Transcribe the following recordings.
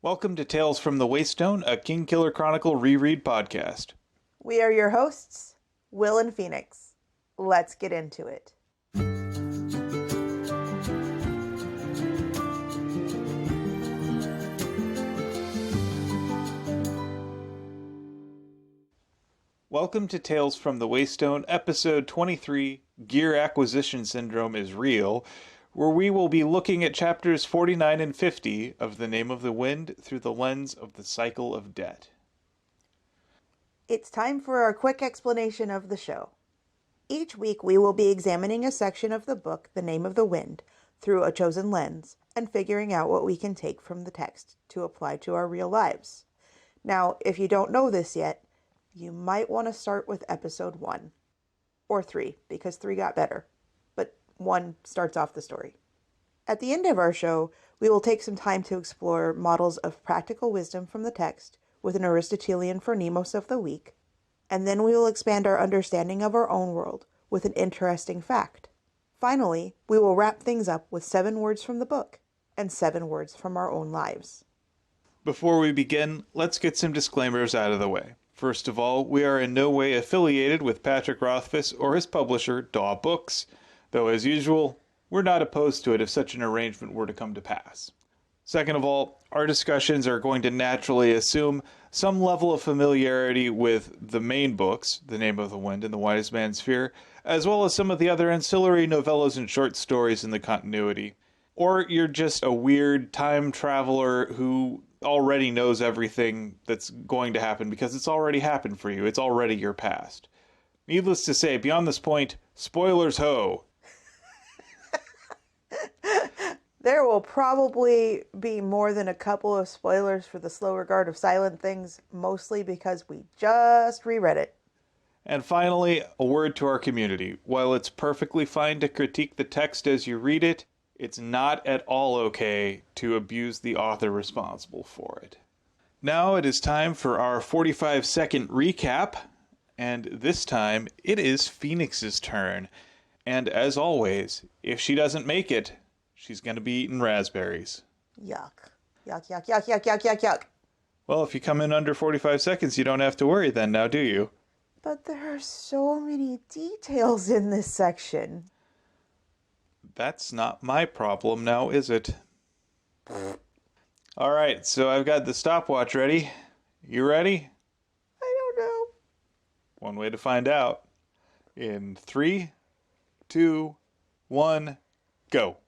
Welcome to Tales from the Waystone, a King Killer Chronicle reread podcast. We are your hosts, Will and Phoenix. Let's get into it. Welcome to Tales from the Waystone, episode 23, Gear Acquisition Syndrome is Real, where we will be looking at chapters 49 and 50 of The Name of the Wind through the lens of the cycle of debt. It's time for our quick explanation of the show. Each week we will be examining a section of the book, The Name of the Wind, through a chosen lens and figuring out what we can take from the text to apply to our real lives. Now, if you don't know this yet, you might want to start with episode 1. Or 3, because 3 got better. But 1 starts off the story. At the end of our show, we will take some time to explore models of practical wisdom from the text with an Aristotelian phronimos of the week, and then we will expand our understanding of our own world with an interesting fact. Finally, we will wrap things up with 7 words from the book and 7 words from our own lives. Before we begin, let's get some disclaimers out of the way. First of all, we are in no way affiliated with Patrick Rothfuss or his publisher, Daw Books, though as usual, we're not opposed to it if such an arrangement were to come to pass. Second of all, our discussions are going to naturally assume some level of familiarity with the main books, The Name of the Wind and The Wise Man's Fear, as well as some of the other ancillary novellas and short stories in the continuity. Or you're just a weird time traveler who already knows everything that's going to happen because it's already happened for you. It's already your past. Needless to say, beyond this point, spoilers ho! There will probably be more than a couple of spoilers for the Slow Regard of Silent Things, mostly because we just reread it. And finally, a word to our community. While it's perfectly fine to critique the text as you read it, it's not at all okay to abuse the author responsible for it. Now it is time for our 45-second recap, and this time it is Phoenix's turn. And as always, if she doesn't make it, she's going to be eating raspberries. Yuck. Yuck, yuck, yuck, yuck, yuck, yuck, yuck. Well, if you come in under 45 seconds, you don't have to worry then, now do you? But there are so many details in this section. That's not my problem now, is it? Alright, so I've got the stopwatch ready. You ready? I don't know. One way to find out. In 3, 2, 1, go.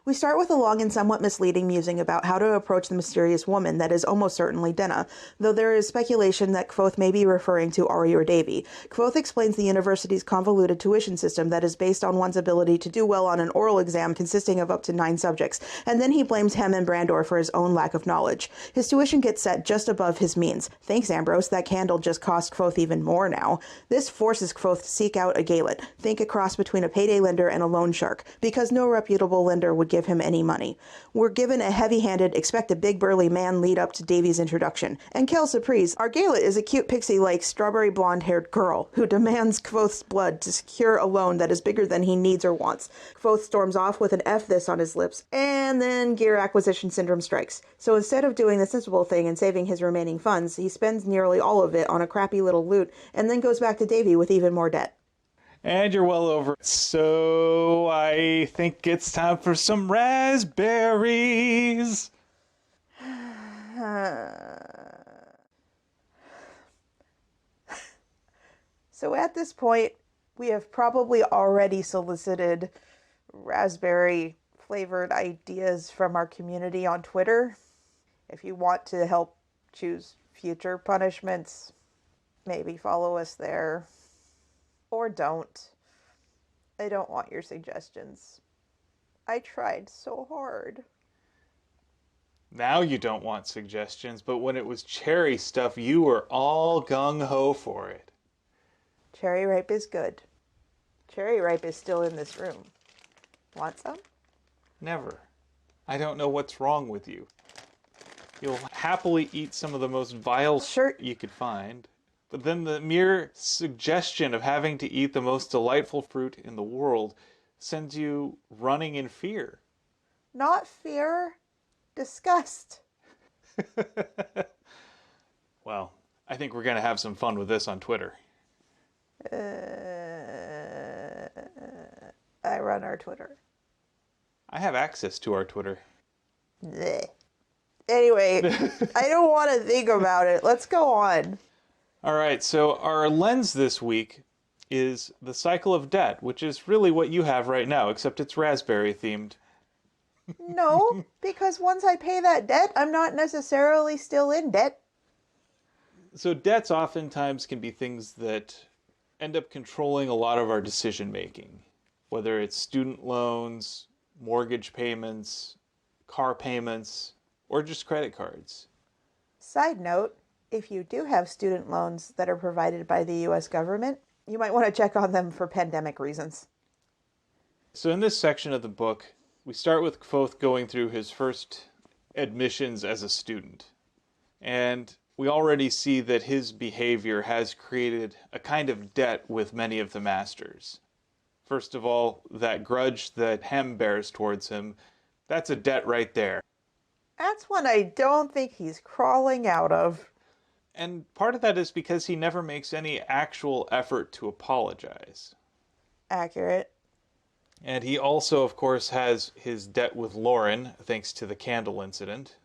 We start with a long and somewhat misleading musing about how to approach the mysterious woman that is almost certainly Denna, though there is speculation that Kvothe may be referring to Ari or Devi. Kvothe explains the university's convoluted tuition system that is based on one's ability to do well on an oral exam consisting of up to 9 subjects, and then he blames Hem and Brandor for his own lack of knowledge. His tuition gets set just above his means. Thanks, Ambrose, that candle just cost Kvothe even more now. This forces Kvothe to seek out a Gaelet, think a cross between a payday lender and a loan shark, because no reputable lender would give him any money. We're given a heavy-handed, expect a big burly man lead up to Davy's introduction. And Kel Surprise, our Gaelet is a cute pixie-like strawberry blonde-haired girl who demands Kvothe's blood to secure a loan that is bigger than he needs or wants. Kvothe storms off with an F this on his lips, and then gear acquisition syndrome strikes. So instead of doing the sensible thing and saving his remaining funds, he spends nearly all of it on a crappy little loot, and then goes back to Davy with even more debt. And you're well over. So I think it's time for some raspberries. So at this point, we have probably already solicited raspberry flavored ideas from our community on Twitter. If you want to help choose future punishments, maybe follow us there. Or don't. I don't want your suggestions. I tried so hard. Now you don't want suggestions, but when it was cherry stuff, you were all gung-ho for it. Cherry Ripe is good. Cherry Ripe is still in this room. Want some? Never. I don't know what's wrong with you. You'll happily eat some of the most vile shit you could find. But then the mere suggestion of having to eat the most delightful fruit in the world sends you running in fear. Not fear, disgust. Well, I think we're going to have some fun with this on Twitter. I run our Twitter. I have access to our Twitter. Blech. Anyway, I don't want to think about it. Let's go on. All right, so our lens this week is the cycle of debt, which is really what you have right now, except it's raspberry themed. No, because once I pay that debt, I'm not necessarily still in debt. So debts oftentimes can be things that end up controlling a lot of our decision making, whether it's student loans, mortgage payments, car payments, or just credit cards. Side note, if you do have student loans that are provided by the US government, you might want to check on them for pandemic reasons. So in this section of the book, we start with Kvothe going through his first admissions as a student. And we already see that his behavior has created a kind of debt with many of the masters. First of all, that grudge that Hem bears towards him, that's a debt right there. That's one I don't think he's crawling out of. And part of that is because he never makes any actual effort to apologize. Accurate. And he also, of course, has his debt with Lauren, thanks to the candle incident.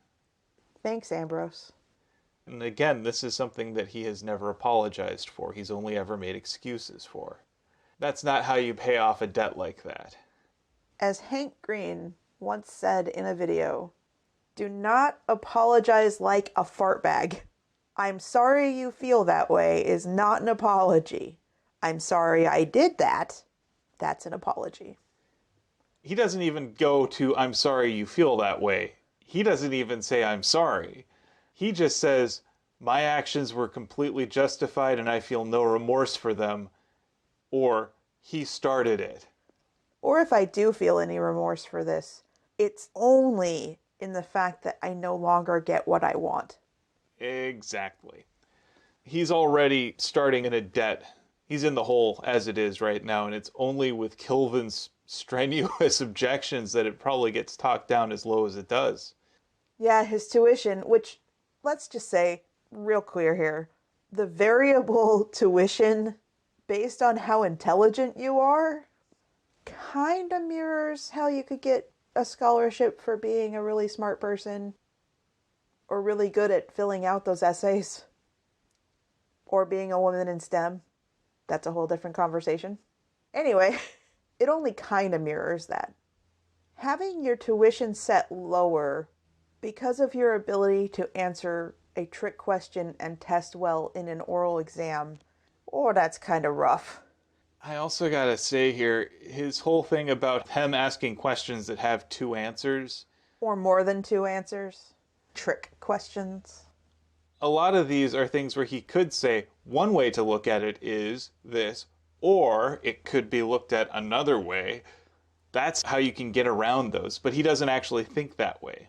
Thanks, Ambrose. And again, this is something that he has never apologized for. He's only ever made excuses for. That's not how you pay off a debt like that. As Hank Green once said in a video, do not apologize like a fart bag. I'm sorry you feel that way is not an apology. I'm sorry I did that. That's an apology. He doesn't even go to, I'm sorry you feel that way. He doesn't even say, I'm sorry. He just says, my actions were completely justified and I feel no remorse for them. Or, he started it. Or if I do feel any remorse for this, it's only in the fact that I no longer get what I want. Exactly. He's already starting in a debt. He's in the hole as it is right now, and it's only with Kilvin's strenuous objections that it probably gets talked down as low as it does. Yeah, his tuition, which, let's just say, real clear here, the variable tuition based on how intelligent you are kind of mirrors how you could get a scholarship for being a really smart person or really good at filling out those essays or being a woman in STEM. That's a whole different conversation. Anyway, it only kind of mirrors that. Having your tuition set lower because of your ability to answer a trick question and test well in an oral exam, oh, that's kind of rough. I also gotta say here, his whole thing about him asking questions that have two answers. Or more than two answers. Trick questions. A lot of these are things where he could say, one way to look at it is this, or it could be looked at another way. That's how you can get around those, but he doesn't actually think that way.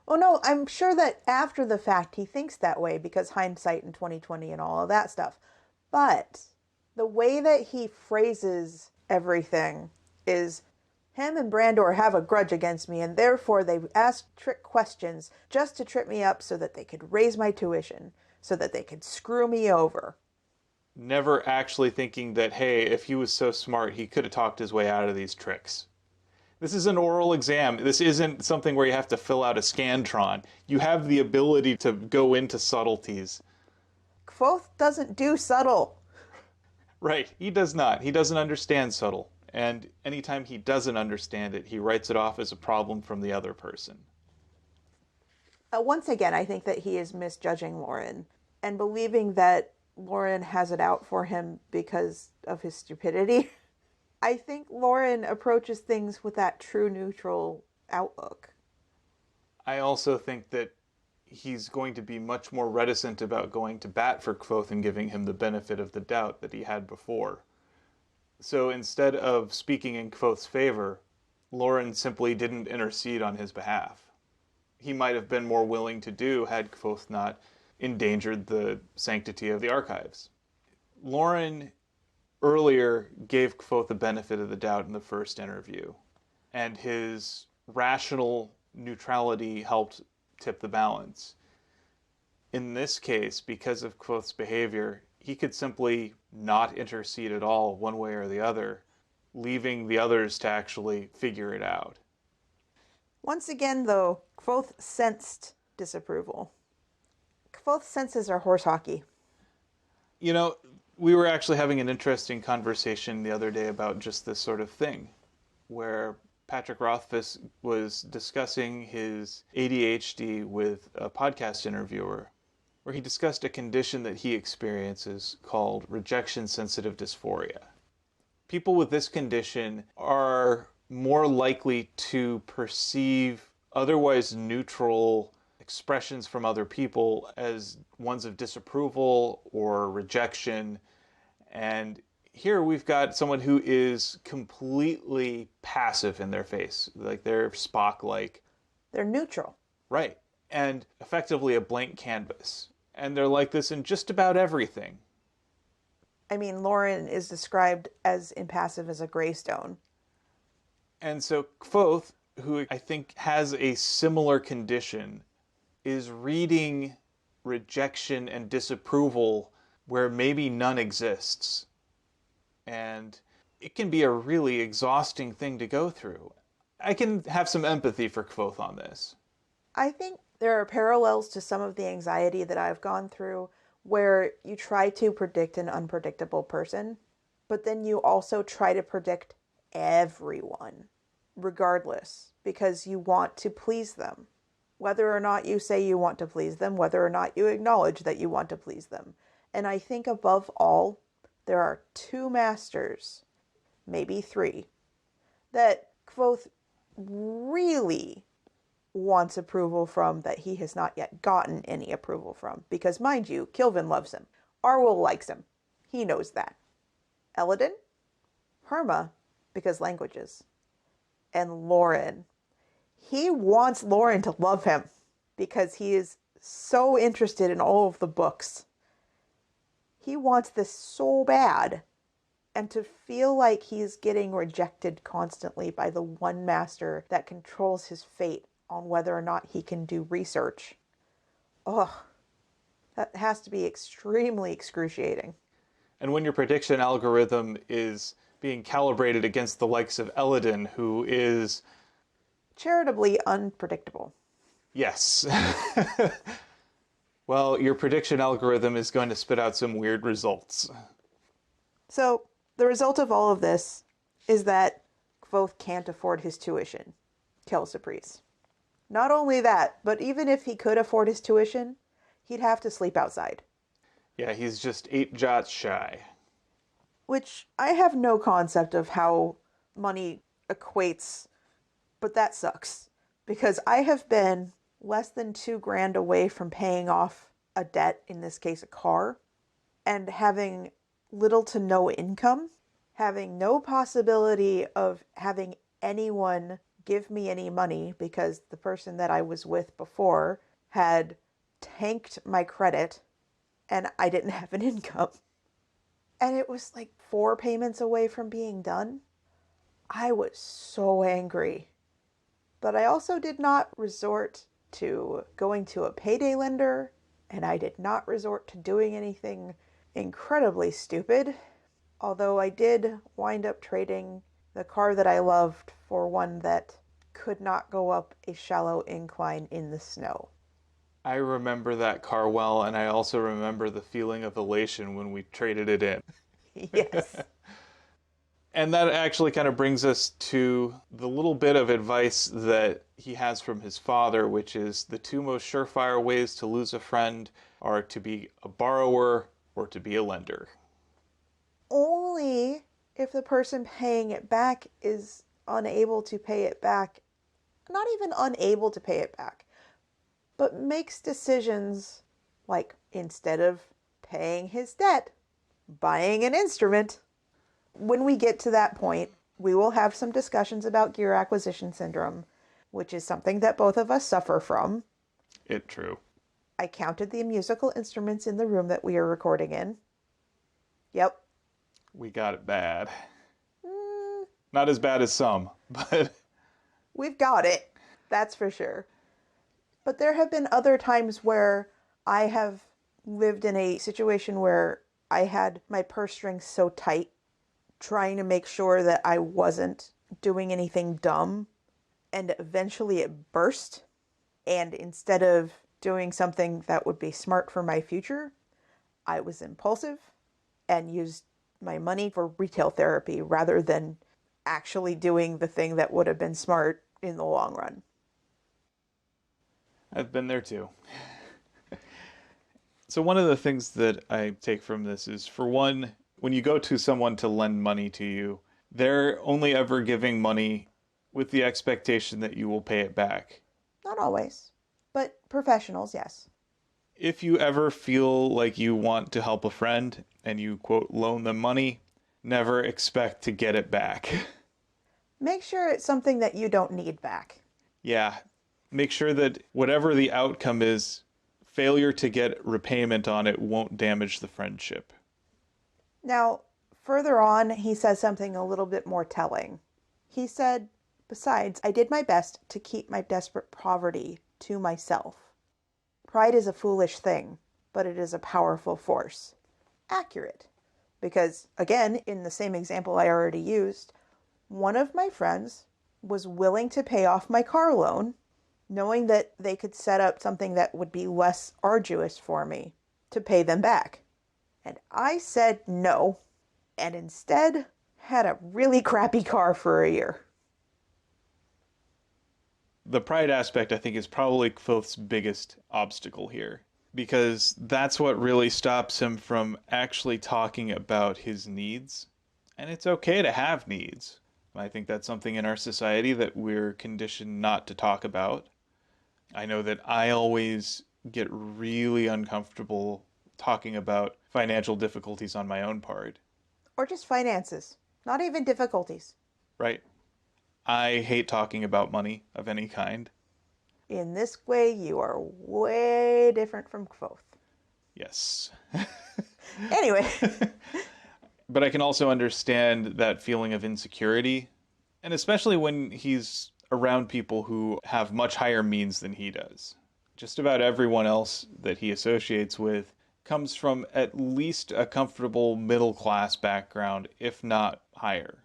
Oh no, I'm sure that after the fact he thinks that way because hindsight in 2020 and all of that stuff. But the way that he phrases everything is, him and Brandor have a grudge against me and therefore they asked trick questions just to trip me up so that they could raise my tuition, so that they could screw me over. Never actually thinking that, hey, if he was so smart, he could have talked his way out of these tricks. This is an oral exam. This isn't something where you have to fill out a Scantron. You have the ability to go into subtleties. Kvothe doesn't do subtle. Right, he does not. He doesn't understand subtle. And anytime he doesn't understand it, he writes it off as a problem from the other person. Once again, I think that he is misjudging Lauren and believing that Lauren has it out for him because of his stupidity. I think Lauren approaches things with that true neutral outlook. I also think that he's going to be much more reticent about going to bat for Kvothe and giving him the benefit of the doubt that he had before. So instead of speaking in Kvothe's favor, Lauren simply didn't intercede on his behalf. He might have been more willing to do had Kvothe not endangered the sanctity of the archives. Lauren earlier gave Kvothe the benefit of the doubt in the first interview, and his rational neutrality helped tip the balance. in this case, because of Kvothe's behavior, he could simply not intercede at all, one way or the other, leaving the others to actually figure it out. Once again, though, Kvothe sensed disapproval. Kvothe senses are horse hockey. You know, we were actually having an interesting conversation the other day about just this sort of thing, where Patrick Rothfuss was discussing his ADHD with a podcast interviewer, where he discussed a condition that he experiences called rejection-sensitive dysphoria. People with this condition are more likely to perceive otherwise neutral expressions from other people as ones of disapproval or rejection. And here we've got someone who is completely passive in their face, like they're Spock-like. They're neutral. Right. And effectively a blank canvas. And they're like this in just about everything. I mean, Lauren is described as impassive as a Waystone. And so Kvothe, who I think has a similar condition, is reading rejection and disapproval where maybe none exists. And it can be a really exhausting thing to go through. I can have some empathy for Kvothe on this. I think there are parallels to some of the anxiety that I've gone through where you try to predict an unpredictable person, but then you also try to predict everyone, regardless, because you want to please them. Whether or not you say you want to please them, whether or not you acknowledge that you want to please them. And I think above all, there are two masters, maybe three, that Kvothe really wants approval from that he has not yet gotten any approval from. Because mind you, Kilvin loves him. Arwol likes him. He knows that. Eladin, Herma, because languages, and Lauren. He wants Lauren to love him because he is so interested in all of the books. He wants this so bad. And to feel like he's getting rejected constantly by the one master that controls his fate on whether or not he can do research. Ugh. That has to be extremely excruciating. And when your prediction algorithm is being calibrated against the likes of Eladin, who is charitably unpredictable. Yes. Well, your prediction algorithm is going to spit out some weird results. So, the result of all of this is that Kvothe can't afford his tuition. Kel'Saprise. Not only that, but even if he could afford his tuition, he'd have to sleep outside. Yeah, he's just 8 jots shy. Which I have no concept of how money equates, but that sucks. Because I have been less than $2,000 away from paying off a debt, in this case a car, and having little to no income, having no possibility of having anyone give me any money because the person that I was with before had tanked my credit and I didn't have an income. And it was like 4 payments away from being done. I was so angry. But I also did not resort to going to a payday lender, and I did not resort to doing anything incredibly stupid. Although I did wind up trading the car that I loved for one that could not go up a shallow incline in the snow. I remember that car well, and I also remember the feeling of elation when we traded it in. Yes. And that actually kind of brings us to the little bit of advice that he has from his father, which is the 2 most surefire ways to lose a friend are to be a borrower or to be a lender. Only if the person paying it back is unable to pay it back. Not even unable to pay it back, but makes decisions like, instead of paying his debt, buying an instrument. When we get to that point, we will have some discussions about gear acquisition syndrome, which is something that both of us suffer from. True. I counted the musical instruments in the room that we are recording in. Yep. We got it bad. Not as bad as some, but We've got it. That's for sure. But there have been other times where I have lived in a situation where I had my purse strings so tight, trying to make sure that I wasn't doing anything dumb, and eventually it burst. And instead of doing something that would be smart for my future, I was impulsive and used my money for retail therapy rather than actually doing the thing that would have been smart in the long run. I've been there too. So one of the things that I take from this is, for one, when you go to someone to lend money to you, they're only ever giving money with the expectation that you will pay it back. Not always, but professionals, yes. If you ever feel like you want to help a friend and you, quote, loan them money, never expect to get it back. Make sure it's something that you don't need back. Yeah, make sure that whatever the outcome is, failure to get repayment on it won't damage the friendship. Now, further on, he says something a little bit more telling. He said, "Besides, I did my best to keep my desperate poverty to myself. Pride is a foolish thing, but it is a powerful force." Accurate. Because, again, in the same example I already used, one of my friends was willing to pay off my car loan, knowing that they could set up something that would be less arduous for me to pay them back. And I said no, and instead had a really crappy car for a year. The pride aspect, I think, is probably Kvothe's biggest obstacle here, because that's what really stops him from actually talking about his needs. And it's okay to have needs. I think that's something in our society that we're conditioned not to talk about. I know that I always get really uncomfortable talking about financial difficulties on my own part. Or just finances, not even difficulties. Right? I hate talking about money of any kind. In this way, you are way different from Kvothe. Yes. Anyway, But I can also understand that feeling of insecurity, and especially when he's around people who have much higher means than he does. Just about everyone else that he associates with comes from at least a comfortable middle class background, if not higher.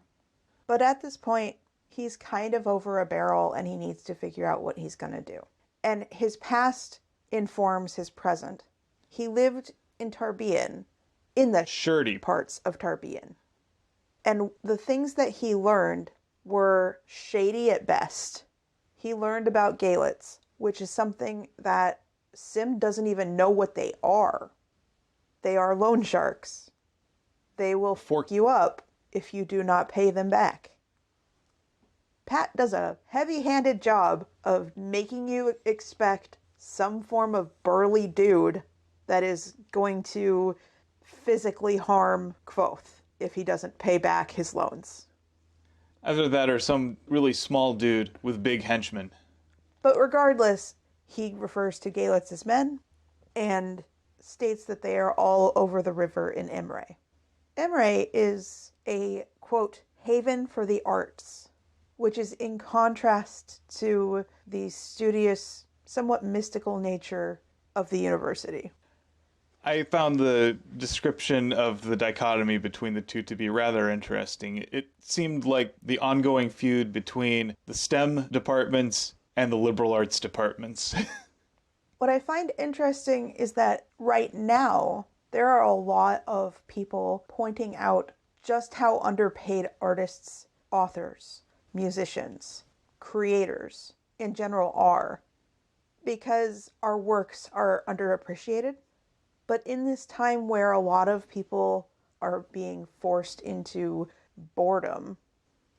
but at this point, he's kind of over a barrel and he needs to figure out what he's going to do. And his past informs his present. He lived in Tarbean, in the Shirty. parts of Tarbean. And the things that he learned were shady at best. He learned about Gaelits, which is something that Sim doesn't even know what they are. They are loan sharks. They will fork you up if you do not pay them back. Pat does a heavy-handed job of making you expect some form of burly dude that is going to physically harm Kvothe if he doesn't pay back his loans. Either that or some really small dude with big henchmen. But regardless, he refers to Gaelits as men and states that they are all over the river in Emre. Emre is a, quote, haven for the arts, which is in contrast to the studious, somewhat mystical nature of the university. I found the description of the dichotomy between the two to be rather interesting. It seemed like the ongoing feud between the STEM departments and the liberal arts departments. What I find interesting is that right now, there are a lot of people pointing out just how underpaid artists, authors, musicians, creators in general are, because our works are underappreciated. But in this time where a lot of people are being forced into boredom,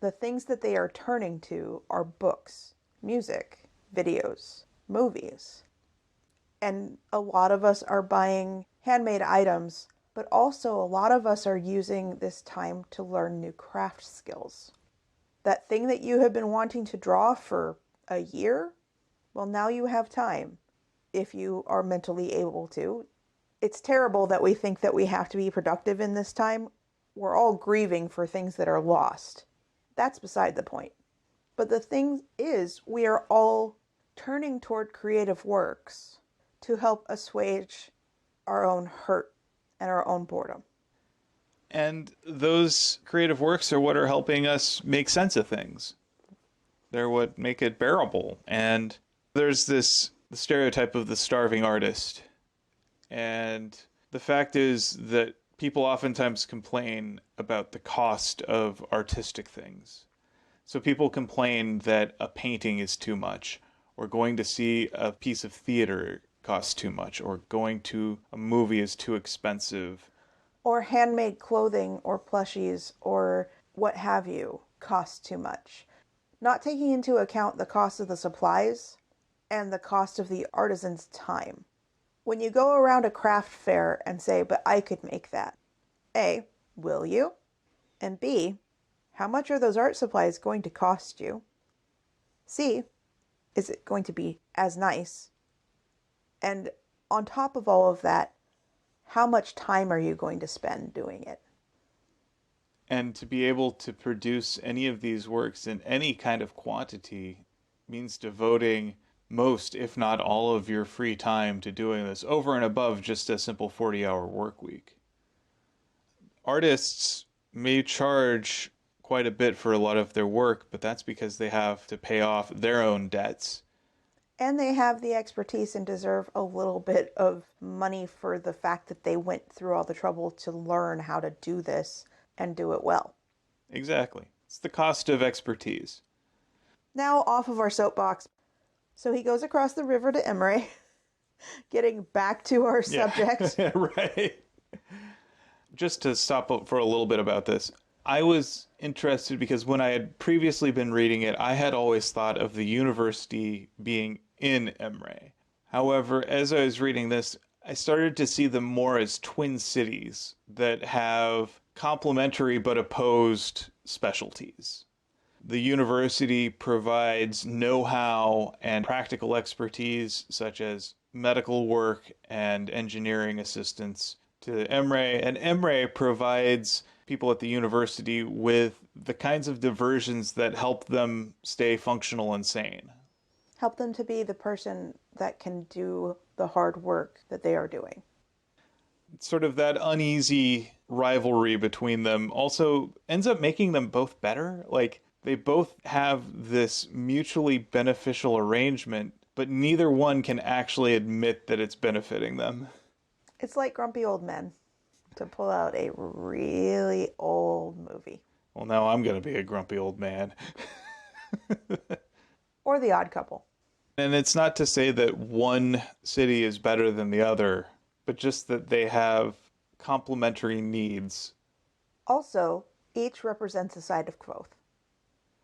the things that they are turning to are books, music, videos, movies. And a lot of us are buying handmade items, but also a lot of us are using this time to learn new craft skills. That thing that you have been wanting to draw for a year, well, now you have time, if you are mentally able to. It's terrible that we think that we have to be productive in this time. We're all grieving for things that are lost. That's beside the point. But the thing is, we are all turning toward creative works to help assuage our own hurt and our own boredom. And those creative works are what are helping us make sense of things. They're what make it bearable. And there's the stereotype of the starving artist. And the fact is that people oftentimes complain about the cost of artistic things. So people complain that a painting is too much, or going to see a piece of theater costs too much, or going to a movie is too expensive. Or handmade clothing or plushies or what have you costs too much. Not taking into account the cost of the supplies and the cost of the artisan's time. When you go around a craft fair and say, but I could make that, A, will you? And B, how much are those art supplies going to cost you? C, is it going to be as nice? And on top of all of that, how much time are you going to spend doing it? And to be able to produce any of these works in any kind of quantity means devoting most, if not all, of your free time to doing this over and above just a simple 40-hour work week. Artists may charge quite a bit for a lot of their work, but that's because they have to pay off their own debts. And they have the expertise and deserve a little bit of money for the fact that they went through all the trouble to learn how to do this and do it well. Exactly. It's the cost of expertise. Now off of our soapbox. So he goes across the river to Emre, getting back to our subject. Yeah. Right. Just to stop for a little bit about this, I was interested because when I had previously been reading it, I had always thought of the university being in Emre. However, as I was reading this, I started to see them more as twin cities that have complementary but opposed specialties. The university provides know-how and practical expertise such as medical work and engineering assistance to Emre, and Emre provides people at the university with the kinds of diversions that help them stay functional and sane. Help them to be the person that can do the hard work that they are doing. Sort of that uneasy rivalry between them also ends up making them both better. Like, they both have this mutually beneficial arrangement, but neither one can actually admit that it's benefiting them. It's like Grumpy Old Men, to pull out a really old movie. Well, now I'm going to be a grumpy old man. Or The Odd Couple. And it's not to say that one city is better than the other, but just that they have complementary needs. Also, each represents a side of Kvothe.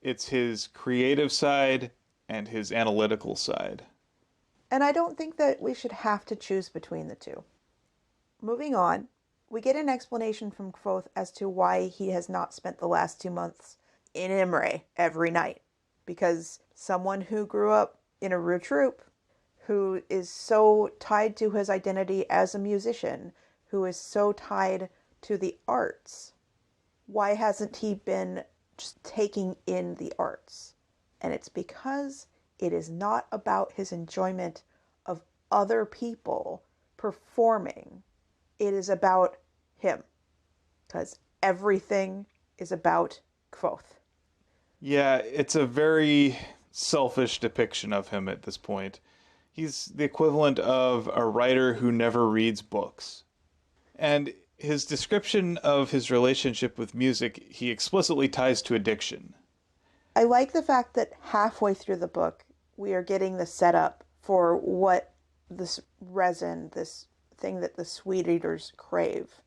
It's his creative side and his analytical side. And I don't think that we should have to choose between the two. Moving on, we get an explanation from Kvothe as to why he has not spent the last 2 months in Imre every night. Because someone who grew up in a Rue troupe, who is so tied to his identity as a musician, who is so tied to the arts, why hasn't he been just taking in the arts? And it's because it is not about his enjoyment of other people performing. It is about him. Because everything is about Kvothe. Yeah, it's a very selfish depiction of him at this point. He's the equivalent of a writer who never reads books. And his description of his relationship with music, he explicitly ties to addiction. I like the fact that halfway through the book, we are getting the setup for what this resin, this thing that the sweet eaters crave,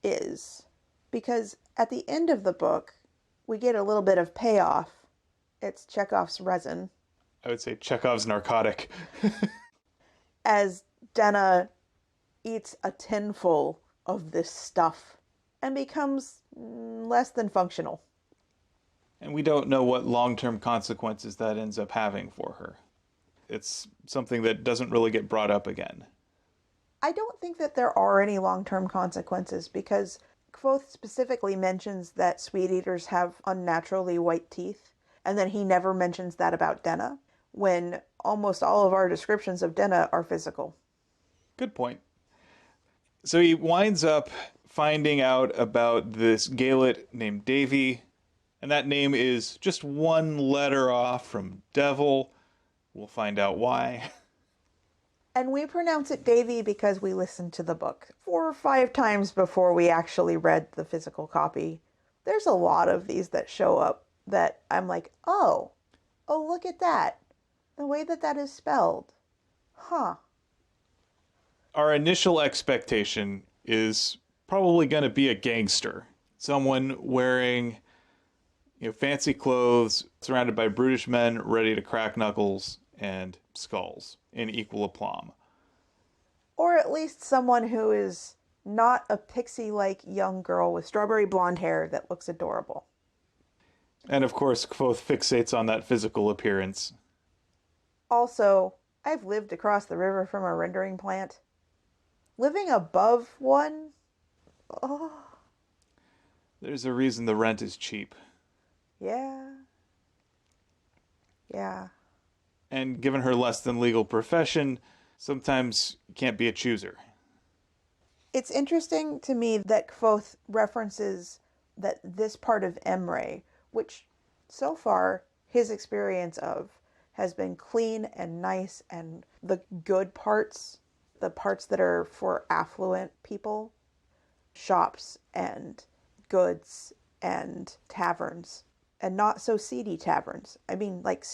is. Because at the end of the book, we get a little bit of payoff. It's Chekhov's resin. I would say Chekhov's narcotic. As Denna eats a tinful of this stuff and becomes less than functional. And we don't know what long-term consequences that ends up having for her. It's something that doesn't really get brought up again. I don't think that there are any long-term consequences because Kvothe specifically mentions that sweet eaters have unnaturally white teeth, and then he never mentions that about Denna, when almost all of our descriptions of Denna are physical. Good point. So he winds up finding out about this Gaelet named Devi, and that name is just one letter off from devil. We'll find out why. And we pronounce it Davy because we listened to the book 4 or 5 times before we actually read the physical copy. There's a lot of these that show up that I'm like, oh, look at that. The way that that is spelled. Huh. Our initial expectation is probably going to be a gangster. Someone wearing fancy clothes, surrounded by brutish men ready to crack knuckles and skulls in equal aplomb. Or at least someone who is not a pixie-like young girl with strawberry blonde hair that looks adorable. And of course, Kvothe fixates on that physical appearance. Also, I've lived across the river from a rendering plant. Living above one? Oh, There's a reason the rent is cheap. yeah. Yeah. And given her less than legal profession, sometimes you can't be a chooser. It's interesting to me that Kvothe references that this part of Emre, which so far his experience of has been clean and nice, and the good parts, the parts that are for affluent people, shops and goods and taverns, and not so seedy taverns. I mean, like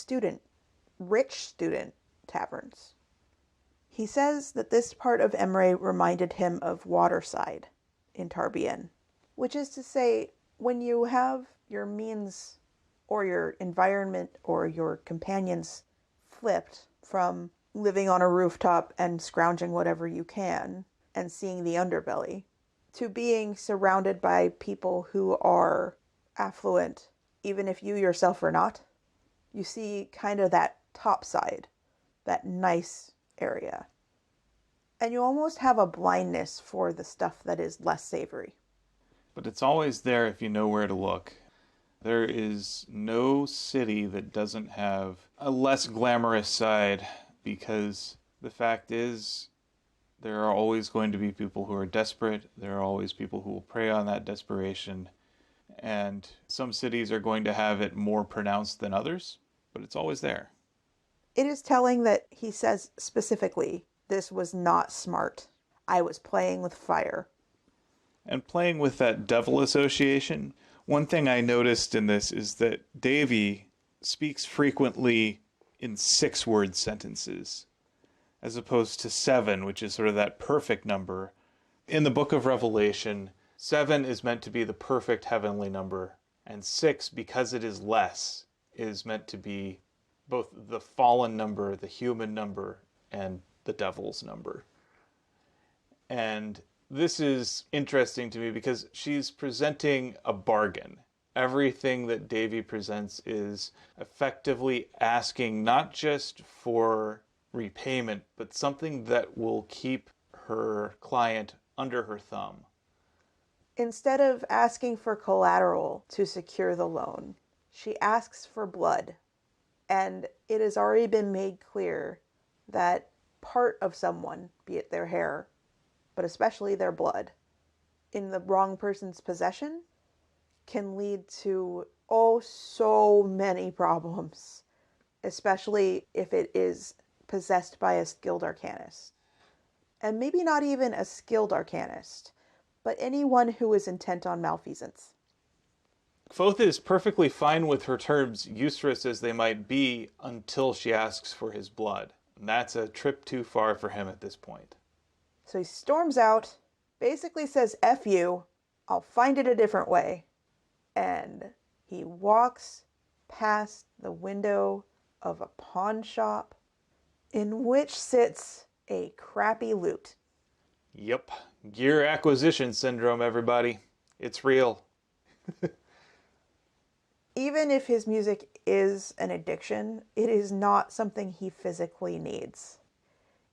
rich student taverns. He says that this part of Emre reminded him of Waterside in Tarbien, which is to say, when you have your means or your environment or your companions flipped from living on a rooftop and scrounging whatever you can and seeing the underbelly to being surrounded by people who are affluent, even if you yourself are not, you see kind of that top side, that nice area. And you almost have a blindness for the stuff that is less savory. But it's always there if you know where to look. There is no city that doesn't have a less glamorous side, because the fact is, there are always going to be people who are desperate. There are always people who will prey on that desperation. And some cities are going to have it more pronounced than others, but it's always there. It is telling that he says specifically, this was not smart. I was playing with fire. And playing with that devil association, one thing I noticed in this is that Devi speaks frequently in 6-word sentences, as opposed to 7, which is sort of that perfect number. In the book of Revelation, 7 is meant to be the perfect heavenly number, and 6, because it is less, is meant to be both the fallen number, the human number, and the devil's number. And this is interesting to me because she's presenting a bargain. Everything that Devi presents is effectively asking not just for repayment, but something that will keep her client under her thumb. Instead of asking for collateral to secure the loan, she asks for blood. And it has already been made clear that part of someone, be it their hair, but especially their blood, in the wrong person's possession, can lead to so many problems, especially if it is possessed by a skilled arcanist. And maybe not even a skilled arcanist, but anyone who is intent on malfeasance. Kvothe is perfectly fine with her terms, useless as they might be, until she asks for his blood. And that's a trip too far for him at this point. So he storms out, basically says, F you, I'll find it a different way. And he walks past the window of a pawn shop in which sits a crappy lute. Yep. Gear acquisition syndrome, everybody. It's real. Even if his music is an addiction, it is not something he physically needs.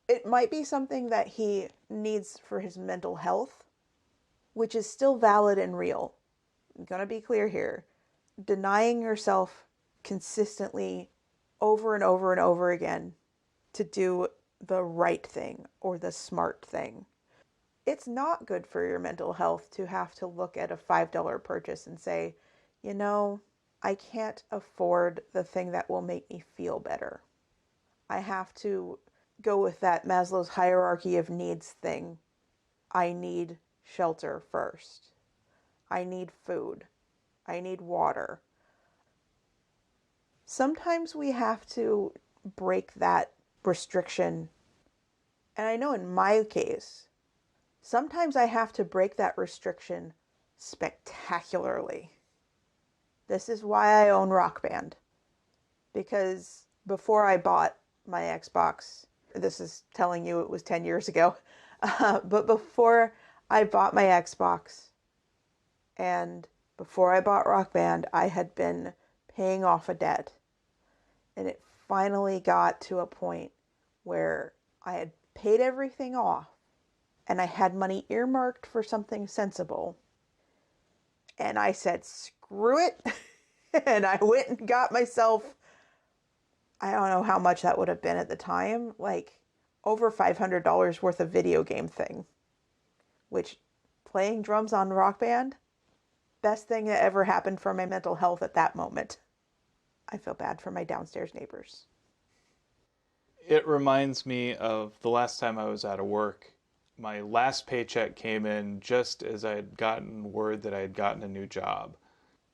It might be something that he needs for his mental health, which is still valid and real. I'm going to be clear here. Denying yourself consistently over and over and over again to do the right thing or the smart thing. It's not good for your mental health to have to look at a $5 purchase and say, you know, I can't afford the thing that will make me feel better. I have to go with that Maslow's hierarchy of needs thing. I need shelter first. I need food. I need water. Sometimes we have to break that restriction. And I know in my case, sometimes I have to break that restriction spectacularly. This is why I own Rock Band. Because before I bought my Xbox, this is telling you it was 10 years ago, but before I bought my Xbox and before I bought Rock Band, I had been paying off a debt. And it finally got to a point where I had paid everything off and I had money earmarked for something sensible. And I said, screw it. And I went and got myself, I don't know how much that would have been at the time, like over $500 worth of video game thing. Which, playing drums on Rock Band, best thing that ever happened for my mental health at that moment. I feel bad for my downstairs neighbors. It reminds me of the last time I was out of work. My last paycheck came in just as I had gotten word that I had gotten a new job.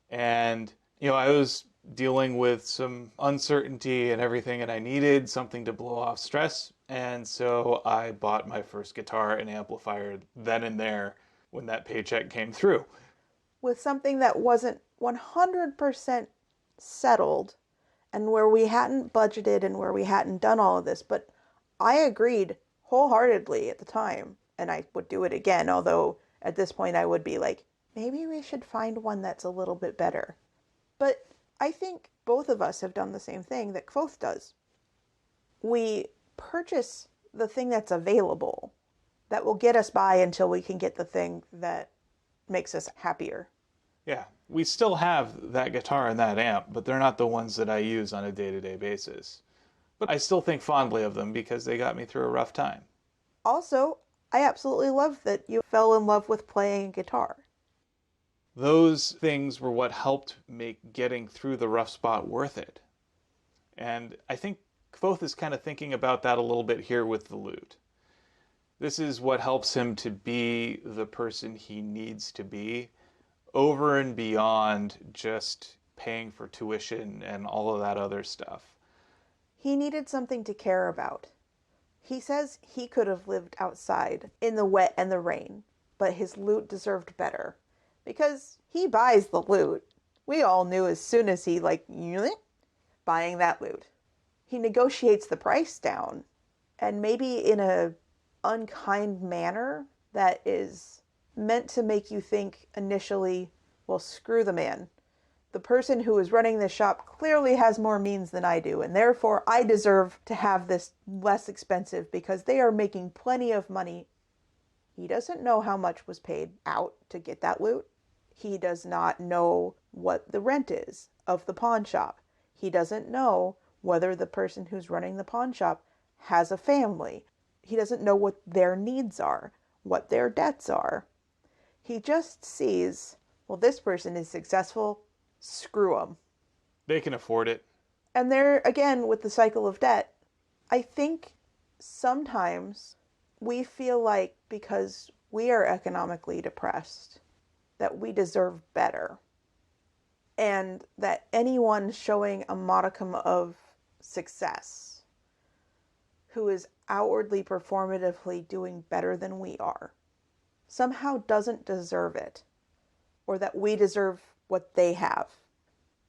And, I was dealing with some uncertainty and everything, and I needed something to blow off stress. And so I bought my first guitar and amplifier then and there when that paycheck came through. With something that wasn't 100% settled and where we hadn't budgeted and where we hadn't done all of this. But I agreed wholeheartedly at the time, and I would do it again, although at this point I would be like, maybe we should find one that's a little bit better. But I think both of us have done the same thing that Kvothe does. We purchase the thing that's available that will get us by until we can get the thing that makes us happier. Yeah, we still have that guitar and that amp, but they're not the ones that I use on a day-to-day basis. But I still think fondly of them because they got me through a rough time. Also, I absolutely love that you fell in love with playing guitar. Those things were what helped make getting through the rough spot worth it. And I think Kvothe is kind of thinking about that a little bit here with the lute. This is what helps him to be the person he needs to be, over and beyond just paying for tuition and all of that other stuff. He needed something to care about. He says he could have lived outside in the wet and the rain, but his lute deserved better. Because he buys the lute. We all knew as soon as he, buying that lute. He negotiates the price down, and maybe in a unkind manner that is meant to make you think initially, well, screw the man. The person who is running this shop clearly has more means than I do, and therefore I deserve to have this less expensive because they are making plenty of money. He doesn't know how much was paid out to get that lute. He does not know what the rent is of the pawn shop. He doesn't know whether the person who's running the pawn shop has a family. He doesn't know what their needs are, what their debts are. He just sees, well, this person is successful, screw them. They can afford it. And there, again, with the cycle of debt, I think sometimes we feel like because we are economically depressed, that we deserve better. And that anyone showing a modicum of success, who is outwardly performatively doing better than we are, somehow doesn't deserve it, or that we deserve what they have.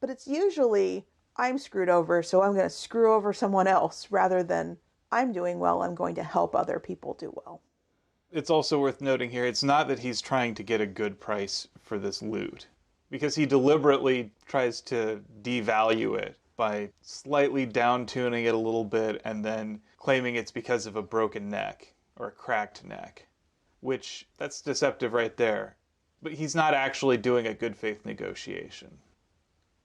But it's usually, I'm screwed over, so I'm going to screw over someone else, rather than I'm doing well, I'm going to help other people do well. It's also worth noting here, it's not that he's trying to get a good price for this lute, because he deliberately tries to devalue it by slightly down-tuning it a little bit and then claiming it's because of a broken neck or a cracked neck, which that's deceptive right there. But he's not actually doing a good faith negotiation.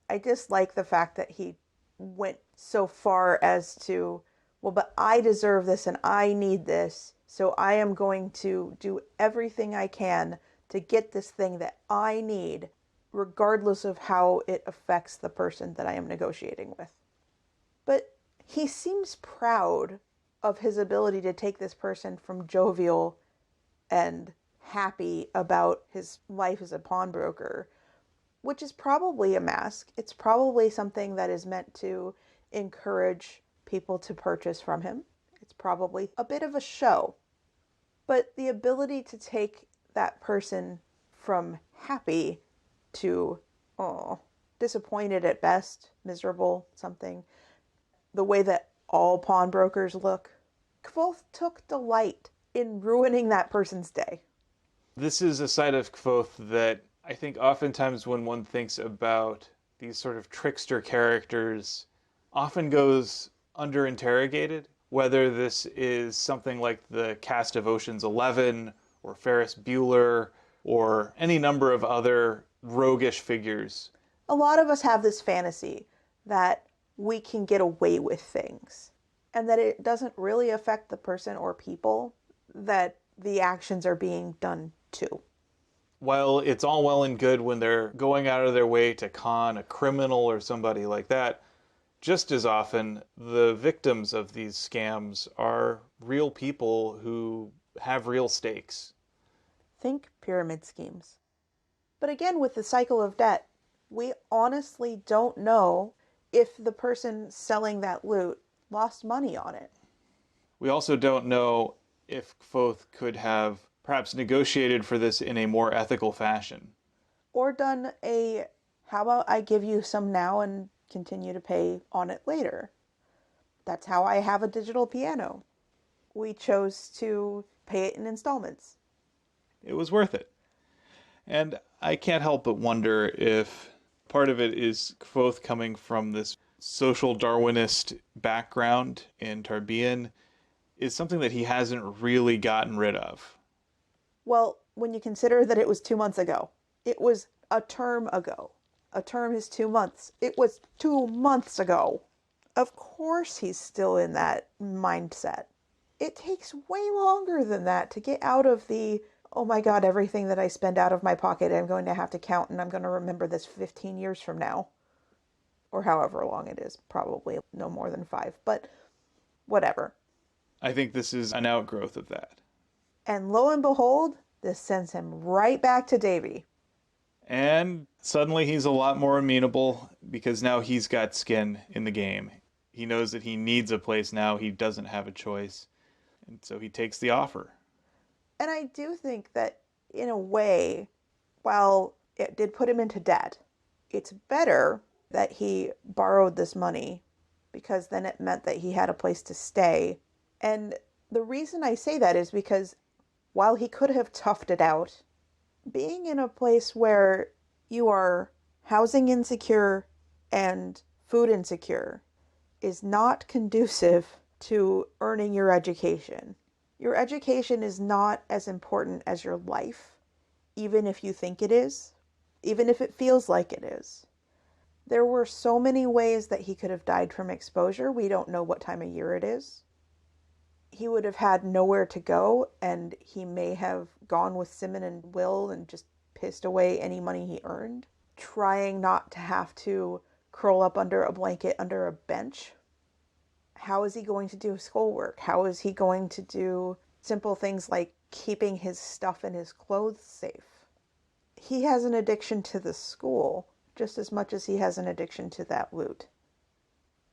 I dislike the fact that he went so far as to well, but I deserve this and I need this, so I am going to do everything I can to get this thing that I need, regardless of how it affects the person that I am negotiating with. But he seems proud of his ability to take this person from jovial and happy about his life as a pawnbroker, which is probably a mask. It's probably something that is meant to encourage people to purchase from him. It's probably a bit of a show. But the ability to take that person from happy to, oh, disappointed at best, miserable, something, the way that all pawnbrokers look, Kvothe took delight in ruining that person's day. This is a side of Kvothe that I think oftentimes when one thinks about these sort of trickster characters often goes underinterrogated, whether this is something like the cast of Ocean's 11 or Ferris Bueller or any number of other roguish figures. A lot of us have this fantasy that we can get away with things and that it doesn't really affect the person or people that the actions are being done to. While it's all well and good when they're going out of their way to con a criminal or somebody like that, just as often the victims of these scams are real people who have real stakes. Think pyramid schemes. But again, with the cycle of debt, we honestly don't know if the person selling that loot lost money on it. We also don't know if Kvothe could have perhaps negotiated for this in a more ethical fashion. Or done a, how about I give you some now and continue to pay on it later? That's how I have a digital piano. We chose to pay it in installments. It was worth it. And I can't help but wonder if part of it is Kvothe coming from this social Darwinist background in Tarbean is something that he hasn't really gotten rid of. Well, when you consider that it was 2 months ago, it was a term ago. A term is 2 months. It was 2 months ago. Of course he's still in that mindset. It takes way longer than that to get out of the, oh my God, everything that I spend out of my pocket, I'm going to have to count and I'm going to remember this 15 years from now. Or however long it is, probably no more than 5, but whatever. I think this is an outgrowth of that. And lo and behold, this sends him right back to Devi. And suddenly he's a lot more amenable because now he's got skin in the game. He knows that he needs a place now. He doesn't have a choice. And so he takes the offer. And I do think that, in a way, while it did put him into debt, it's better that he borrowed this money because then it meant that he had a place to stay. And the reason I say that is because while he could have toughed it out, being in a place where you are housing insecure and food insecure is not conducive to earning your education. Your education is not as important as your life, even if you think it is, even if it feels like it is. There were so many ways that he could have died from exposure. We don't know what time of year it is. He would have had nowhere to go, and he may have gone with Simon and Will and just pissed away any money he earned, trying not to have to curl up under a blanket under a bench. How is he going to do schoolwork? How is he going to do simple things like keeping his stuff and his clothes safe? He has an addiction to the school just as much as he has an addiction to that loot.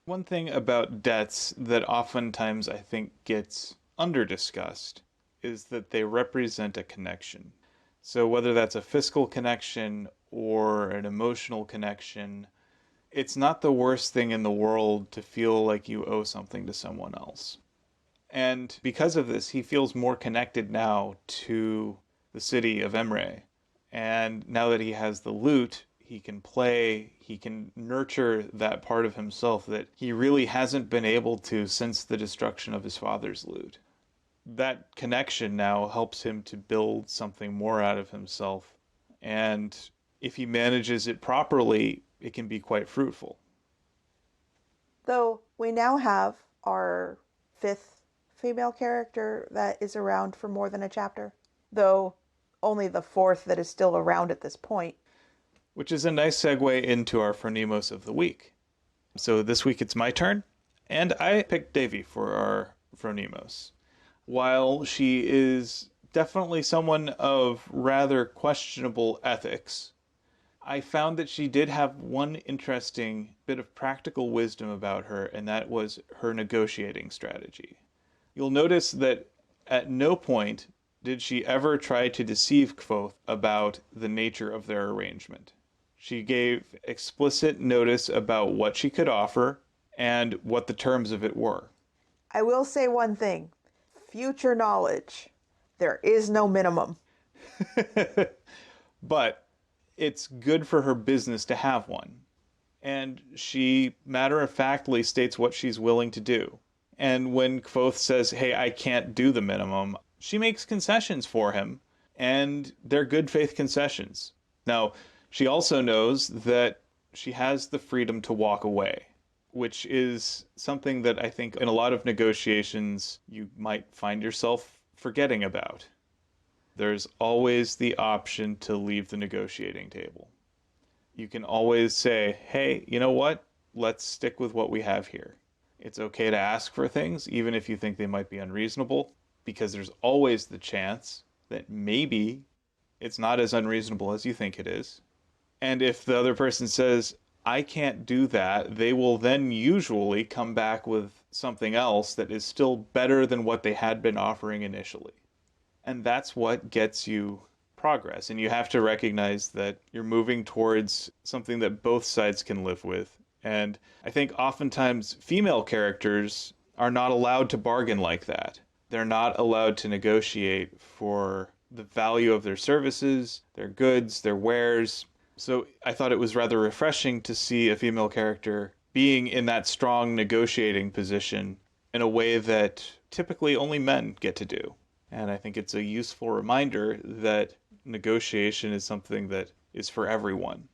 One thing about debts that oftentimes I think gets under-discussed is that they represent a connection. So whether that's a fiscal connection or an emotional connection, it's not the worst thing in the world to feel like you owe something to someone else. And because of this, he feels more connected now to the city of Emre. And now that he has the loot, he can play, he can nurture that part of himself that he really hasn't been able to since the destruction of his father's loot. That connection now helps him to build something more out of himself. And if he manages it properly, it can be quite fruitful. Though we now have our fifth female character that is around for more than a chapter, though only the fourth that is still around at this point. Which is a nice segue into our Phronimos of the week. So this week it's my turn, and I picked Devi for our Phronimos. While she is definitely someone of rather questionable ethics, I found that she did have one interesting bit of practical wisdom about her, and that was her negotiating strategy. You'll notice that at no point did she ever try to deceive Kvothe about the nature of their arrangement. She gave explicit notice about what she could offer and what the terms of it were. I will say one thing. Future knowledge. There is no minimum. But it's good for her business to have one. And she matter-of-factly states what she's willing to do. And when Kvothe says, hey, I can't do the minimum, she makes concessions for him, and they're good faith concessions. Now, she also knows that she has the freedom to walk away, which is something that I think in a lot of negotiations you might find yourself forgetting about. There's always the option to leave the negotiating table. You can always say, hey, you know what? Let's stick with what we have here. It's okay to ask for things, even if you think they might be unreasonable, because there's always the chance that maybe it's not as unreasonable as you think it is. And if the other person says, I can't do that, they will then usually come back with something else that is still better than what they had been offering initially. And that's what gets you progress. And you have to recognize that you're moving towards something that both sides can live with. And I think oftentimes female characters are not allowed to bargain like that. They're not allowed to negotiate for the value of their services, their goods, their wares. So I thought it was rather refreshing to see a female character being in that strong negotiating position in a way that typically only men get to do. And I think it's a useful reminder that negotiation is something that is for everyone.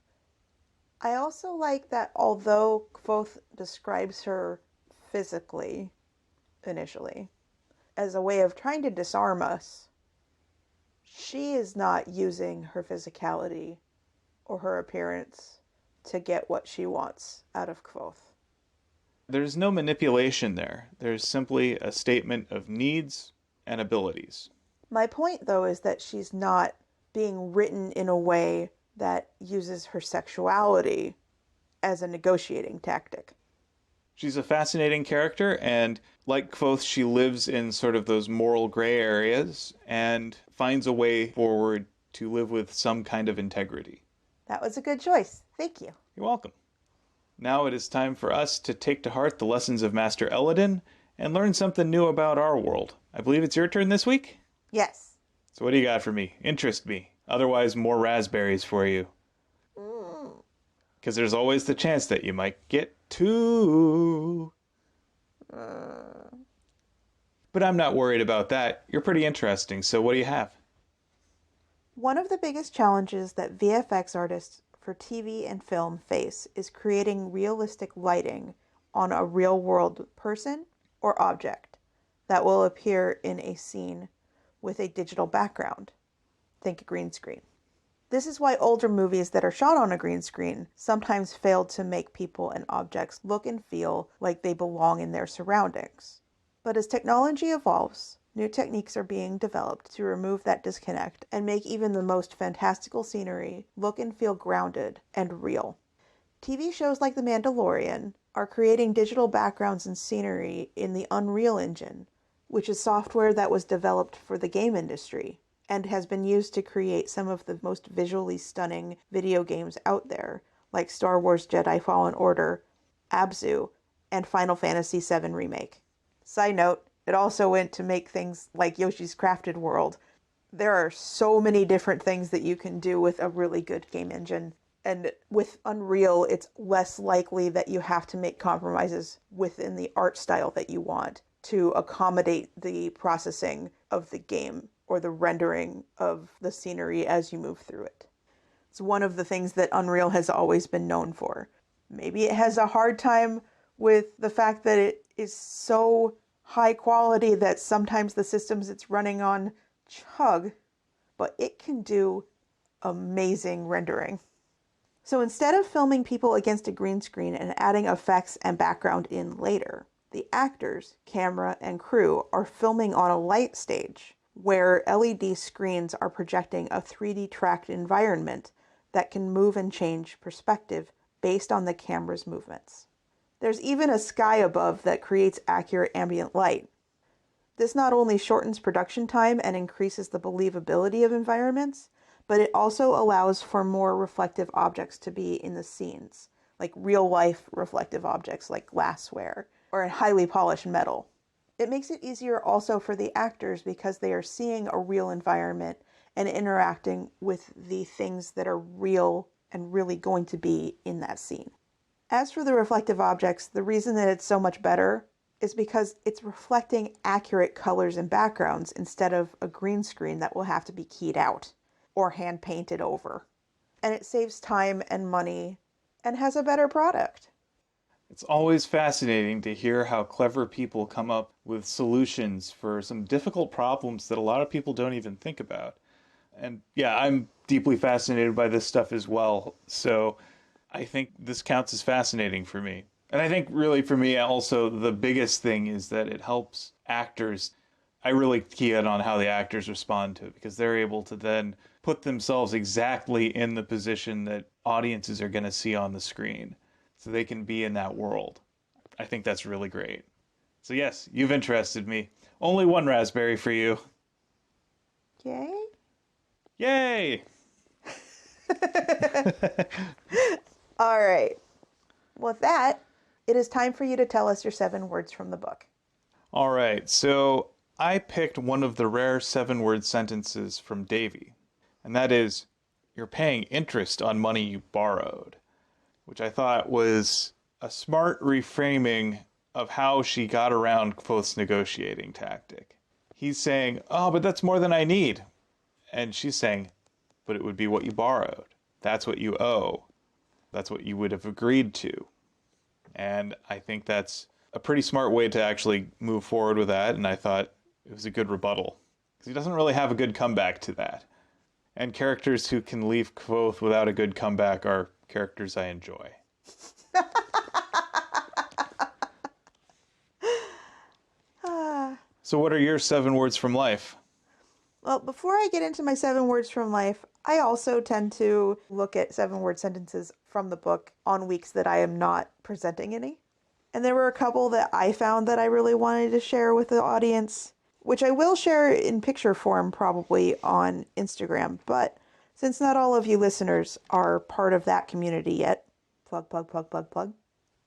I also like that although Kvothe describes her physically, initially, as a way of trying to disarm us, she is not using her physicality or her appearance to get what she wants out of Kvothe. There's no manipulation there. There's simply a statement of needs and abilities. My point, though, is that she's not being written in a way that uses her sexuality as a negotiating tactic. She's a fascinating character, and like Kvothe, she lives in sort of those moral gray areas and finds a way forward to live with some kind of integrity. That was a good choice. Thank you. You're welcome. Now it is time for us to take to heart the lessons of Master Eladin and learn something new about our world. I believe it's your turn this week? Yes. So what do you got for me? Interest me. Otherwise, more raspberries for you. Because there's always the chance that you might get two. But I'm not worried about that. You're pretty interesting, so what do you have? One of the biggest challenges that VFX artists for TV and film face is creating realistic lighting on a real-world person or object that will appear in a scene with a digital background. Think green screen. This is why older movies that are shot on a green screen sometimes fail to make people and objects look and feel like they belong in their surroundings. But as technology evolves, new techniques are being developed to remove that disconnect and make even the most fantastical scenery look and feel grounded and real. TV shows like The Mandalorian are creating digital backgrounds and scenery in the Unreal Engine, which is software that was developed for the game industry and has been used to create some of the most visually stunning video games out there, like Star Wars Jedi Fallen Order, Abzu, and Final Fantasy VII Remake. Side note, it also went to make things like Yoshi's Crafted World. There are so many different things that you can do with a really good game engine. And with Unreal, it's less likely that you have to make compromises within the art style that you want to accommodate the processing of the game or the rendering of the scenery as you move through it. It's one of the things that Unreal has always been known for. Maybe it has a hard time with the fact that it is so high quality that sometimes the systems it's running on chug, but it can do amazing rendering. So instead of filming people against a green screen and adding effects and background in later, the actors, camera, and crew are filming on a light stage where LED screens are projecting a 3D tracked environment that can move and change perspective based on the camera's movements. There's even a sky above that creates accurate ambient light. This not only shortens production time and increases the believability of environments, but it also allows for more reflective objects to be in the scenes, like real-life reflective objects like glassware or highly polished metal. It makes it easier also for the actors because they are seeing a real environment and interacting with the things that are real and really going to be in that scene. As for the reflective objects, the reason that it's so much better is because it's reflecting accurate colors and backgrounds instead of a green screen that will have to be keyed out or hand painted over. And it saves time and money and has a better product. It's always fascinating to hear how clever people come up with solutions for some difficult problems that a lot of people don't even think about. And yeah, I'm deeply fascinated by this stuff as well. So I think this counts as fascinating for me. And I think really for me also the biggest thing is that it helps actors. I really key in on how the actors respond to it because they're able to then put themselves exactly in the position that audiences are going to see on the screen. So they can be in that world. I think that's really great. So yes, you've interested me. Only one raspberry for you. Yay? Yay! All right. With that, it is time for you to tell us your 7 words from the book. All right, so I picked one of the rare 7-word sentences from Devi, and that is, you're paying interest on money you borrowed, which I thought was a smart reframing of how she got around Kvothe's negotiating tactic. He's saying, oh, but that's more than I need. And she's saying, but it would be what you borrowed. That's what you owe. That's what you would have agreed to. And I think that's a pretty smart way to actually move forward with that. And I thought it was a good rebuttal. Because he doesn't really have a good comeback to that. And characters who can leave Kvothe without a good comeback are characters I enjoy. So what are your 7 words from life? Well, before I get into my 7 words from life, I also tend to look at 7-word sentences from the book on weeks that I am not presenting any. And there were a couple that I found that I really wanted to share with the audience, which I will share in picture form probably on Instagram. But since not all of you listeners are part of that community yet, plug.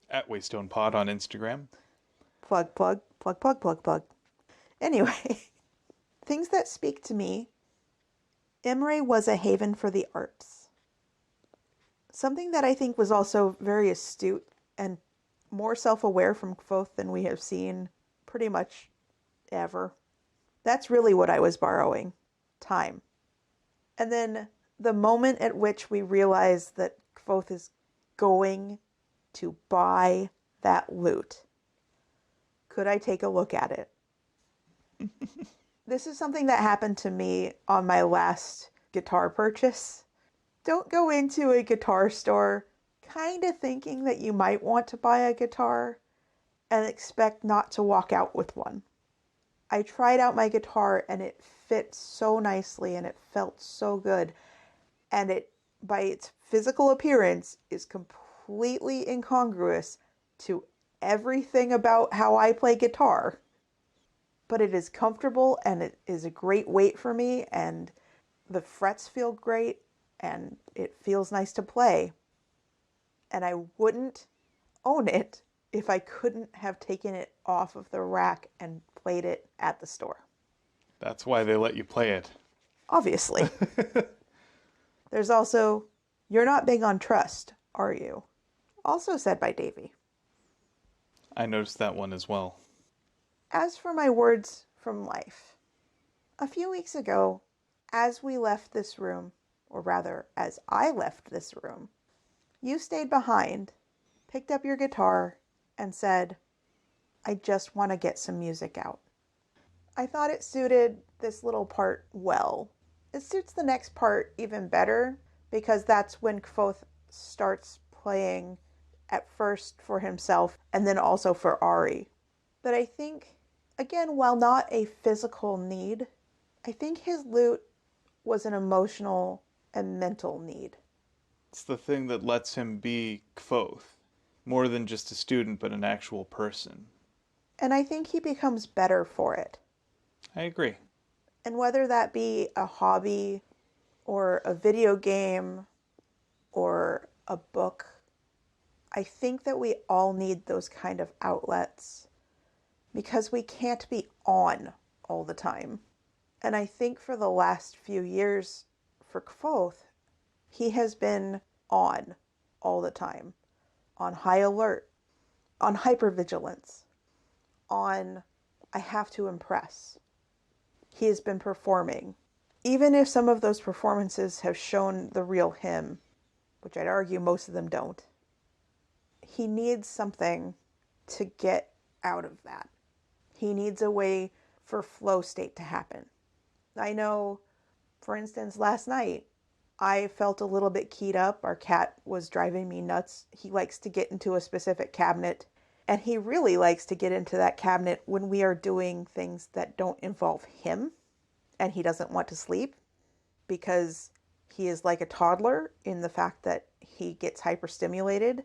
At Waystone Pod on Instagram. Plug. Anyway, things that speak to me. Imre was a haven for the arts. Something that I think was also very astute and more self-aware from Kvothe than we have seen pretty much ever. That's really what I was borrowing. Time. And then the moment at which we realize that Kvothe is going to buy that loot. Could I take a look at it? This is something that happened to me on my last guitar purchase. Don't go into a guitar store kind of thinking that you might want to buy a guitar and expect not to walk out with one. I tried out my guitar and it fit so nicely and it felt so good. And it, by its physical appearance, is completely incongruous to everything about how I play guitar. But it is comfortable and it is a great weight for me and the frets feel great and it feels nice to play. And I wouldn't own it if I couldn't have taken it off of the rack and played it at the store. That's why they let you play it. Obviously. There's also, you're not big on trust, are you? Also said by Devi. I noticed that one as well. As for my words from life, a few weeks ago, as we left this room, or rather, as I left this room, you stayed behind, picked up your guitar, and said, I just want to get some music out. I thought it suited this little part well. It suits the next part even better because that's when Kvothe starts playing at first for himself and then also for Ari. But I think, again, while not a physical need, I think his lute was an emotional and mental need. It's the thing that lets him be Kvothe. More than just a student, but an actual person. And I think he becomes better for it. I agree. And whether that be a hobby or a video game or a book, I think that we all need those kind of outlets because we can't be on all the time. And I think for the last few years for Kvothe, he has been on all the time, on high alert, on hypervigilance, on I have to impress. He has been performing. Even if some of those performances have shown the real him, which I'd argue most of them don't, he needs something to get out of that. He needs a way for flow state to happen. I know, for instance, last night, I felt a little bit keyed up. Our cat was driving me nuts. He likes to get into a specific cabinet, and he really likes to get into that cabinet when we are doing things that don't involve him, and he doesn't want to sleep because he is like a toddler in the fact that he gets hyperstimulated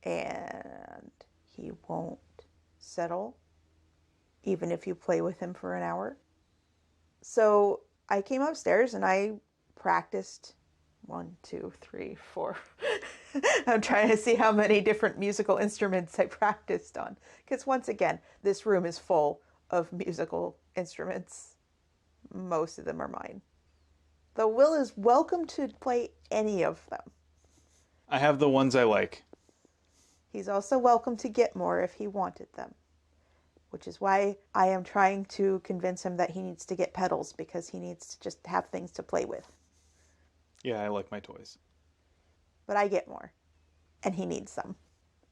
and he won't settle even if you play with him for an hour. So I came upstairs and I practiced 1, 2, 3, 4. I'm trying to see how many different musical instruments I practiced on. Because once again, this room is full of musical instruments. Most of them are mine. Though Will is welcome to play any of them. I have the ones I like. He's also welcome to get more if he wanted them. Which is why I am trying to convince him that he needs to get pedals because he needs to just have things to play with. Yeah, I like my toys. But I get more. And he needs some.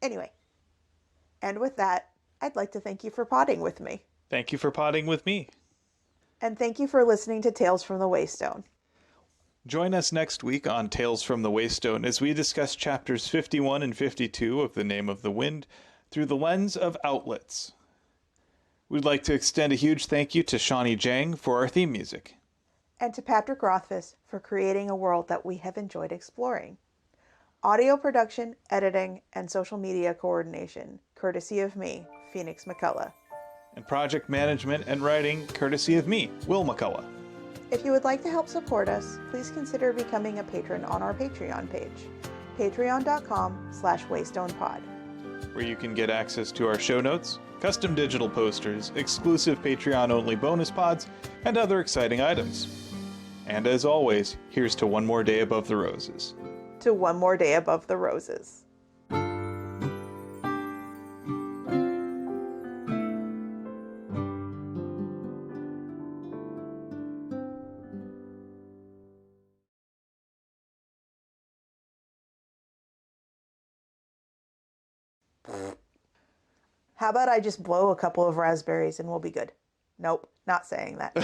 Anyway. And with that, I'd like to thank you for potting with me. Thank you for potting with me. And thank you for listening to Tales from the Waystone. Join us next week on Tales from the Waystone as we discuss chapters 51 and 52 of The Name of the Wind through the lens of outlets. We'd like to extend a huge thank you to Shawnee Jang for our theme music. And to Patrick Rothfuss for creating a world that we have enjoyed exploring. Audio production, editing, and social media coordination, courtesy of me, Phoenix McCullough. And project management and writing, courtesy of me, Will McCullough. If you would like to help support us, please consider becoming a patron on our Patreon page, patreon.com/waystonepod. Where you can get access to our show notes, custom digital posters, exclusive Patreon-only bonus pods, and other exciting items. And as always, here's to one more day above the roses. To one more day above the roses. How about I just blow a couple of raspberries and we'll be good? Nope, not saying that.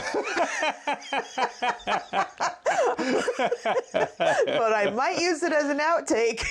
But I might use it as an outtake.